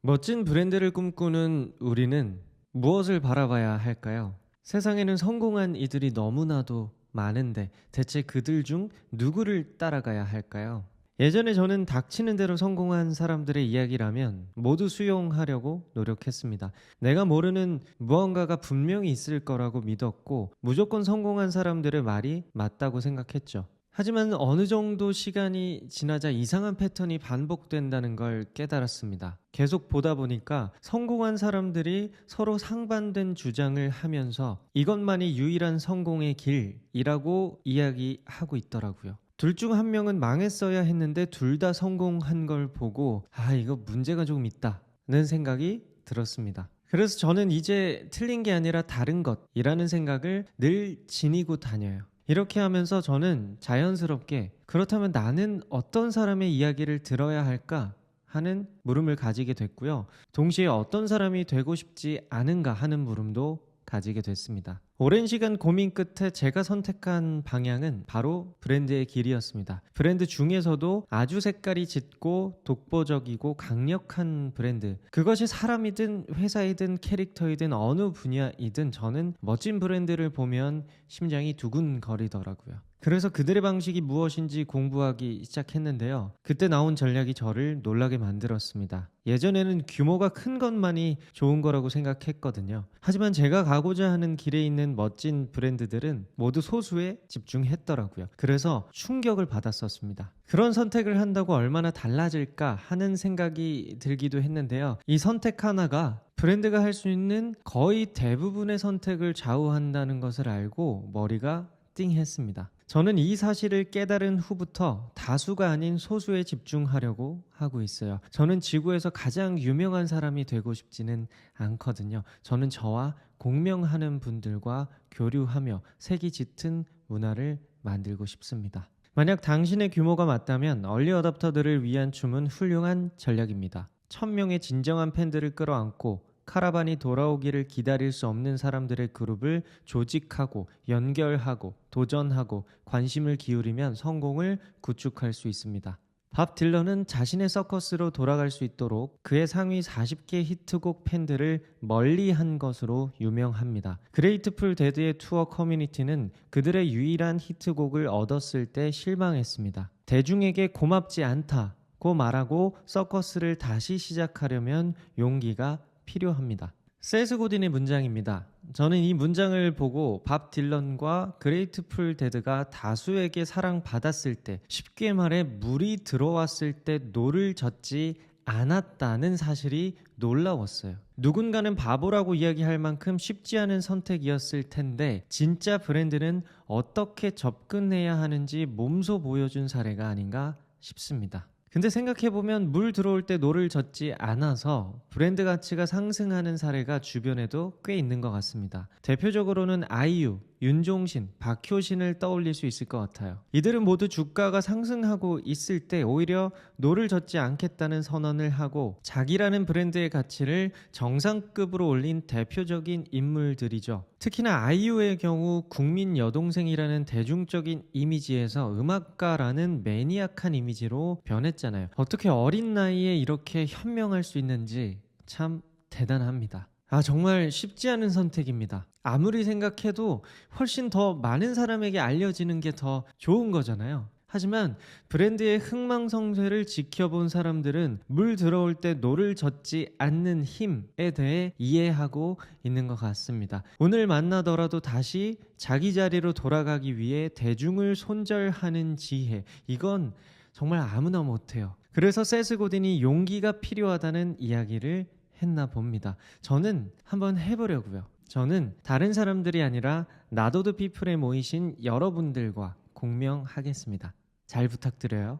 멋진 브랜드를 꿈꾸는 우리는 무엇을 바라봐야 할까요? 세상에는 성공한 이들이 너무나도 많은데 대체 그들 중 누구를 따라가야 할까요? 예전에 저는 닥치는 대로 성공한 사람들의 이야기라면 모두 수용하려고 노력했습니다. 내가 모르는 무언가가 분명히 있을 거라고 믿었고 무조건 성공한 사람들의 말이 맞다고 생각했죠. 하지만 어느 정도 시간이 지나자 이상한 패턴이 반복된다는 걸 깨달았습니다. 계속 보다 보니까 성공한 사람들이 서로 상반된 주장을 하면서 이것만이 유일한 성공의 길이라고 이야기하고 있더라고요. 둘 중 한 명은 망했어야 했는데 둘 다 성공한 걸 보고 이거 문제가 조금 있다는 생각이 들었습니다. 그래서 저는 이제 틀린 게 아니라 다른 것이라는 생각을 늘 지니고 다녀요. 이렇게 하면서 저는 자연스럽게 그렇다면 나는 어떤 사람의 이야기를 들어야 할까 하는 물음을 가지게 됐고요. 동시에 어떤 사람이 되고 싶지 않은가 하는 물음도 가지게 됐습니다. 오랜 시간 고민 끝에 제가 선택한 방향은 바로 브랜드의 길이었습니다. 브랜드 중에서도 아주 색깔이 짙고 독보적이고 강력한 브랜드, 그것이 사람이든 회사이든 캐릭터이든 어느 분야이든 저는 멋진 브랜드를 보면 심장이 두근거리더라고요. 그래서 그들의 방식이 무엇인지 공부하기 시작했는데요. 그때 나온 전략이 저를 놀라게 만들었습니다. 예전에는 규모가 큰 것만이 좋은 거라고 생각했거든요. 하지만 제가 가고자 하는 길에 있는 멋진 브랜드들은 모두 소수에 집중했더라고요. 그래서 충격을 받았었습니다. 그런 선택을 한다고 얼마나 달라질까 하는 생각이 들기도 했는데요. 이 선택 하나가 브랜드가 할 수 있는 거의 대부분의 선택을 좌우한다는 것을 알고 머리가 띵했습니다. 저는 이 사실을 깨달은 후부터 다수가 아닌 소수에 집중하려고 하고 있어요. 저는 지구에서 가장 유명한 사람이 되고 싶지는 않거든요. 저는 저와 공명하는 분들과 교류하며 색이 짙은 문화를 만들고 싶습니다. 만약 당신의 규모가 맞다면 얼리 어답터들을 위한 춤은 훌륭한 전략입니다. 1000명의 진정한 팬들을 끌어안고 카라반이 돌아오기를 기다릴 수 없는 사람들의 그룹을 조직하고 연결하고 도전하고 관심을 기울이면 성공을 구축할 수 있습니다. 밥 딜런은 자신의 서커스로 돌아갈 수 있도록 그의 상위 40개 히트곡 팬들을 멀리한 것으로 유명합니다. 그레이트풀 데드의 투어 커뮤니티는 그들의 유일한 히트곡을 얻었을 때 실망했습니다. 대중에게 고맙지 않다고 말하고 서커스를 다시 시작하려면 용기가 필요합니다. 세스 고딘의 문장입니다. 저는 이 문장을 보고 밥 딜런과 그레이트풀 데드가 다수에게 사랑받았을 때, 쉽게 말해 물이 들어왔을 때 노를 젓지 않았다는 사실이 놀라웠어요. 누군가는 바보라고 이야기할 만큼 쉽지 않은 선택이었을 텐데 진짜 브랜드는 어떻게 접근해야 하는지 몸소 보여준 사례가 아닌가 싶습니다. 근데 생각해보면 물 들어올 때 노를 젓지 않아서 브랜드 가치가 상승하는 사례가 주변에도 꽤 있는 것 같습니다. 대표적으로는 아이유, 윤종신, 박효신을 떠올릴 수 있을 것 같아요. 이들은 모두 주가가 상승하고 있을 때 오히려 노를 젓지 않겠다는 선언을 하고 자기라는 브랜드의 가치를 정상급으로 올린 대표적인 인물들이죠. 특히나 아이유의 경우 국민 여동생이라는 대중적인 이미지에서 음악가라는 매니악한 이미지로 변했잖아요. 어떻게 어린 나이에 이렇게 현명할 수 있는지 참 대단합니다. 정말 쉽지 않은 선택입니다. 아무리 생각해도 훨씬 더 많은 사람에게 알려지는 게 더 좋은 거잖아요. 하지만 브랜드의 흥망성쇠를 지켜본 사람들은 물 들어올 때 노를 젓지 않는 힘에 대해 이해하고 있는 것 같습니다. 오늘 만나더라도 다시 자기 자리로 돌아가기 위해 대중을 손절하는 지혜, 이건 정말 아무나 못해요. 그래서 세스 고딘이 용기가 필요하다는 이야기를 했나 봅니다. 저는 한번 해보려고요. 저는 다른 사람들이 아니라 나도드 피플에 모이신 여러분들과 공명하겠습니다. 잘 부탁드려요.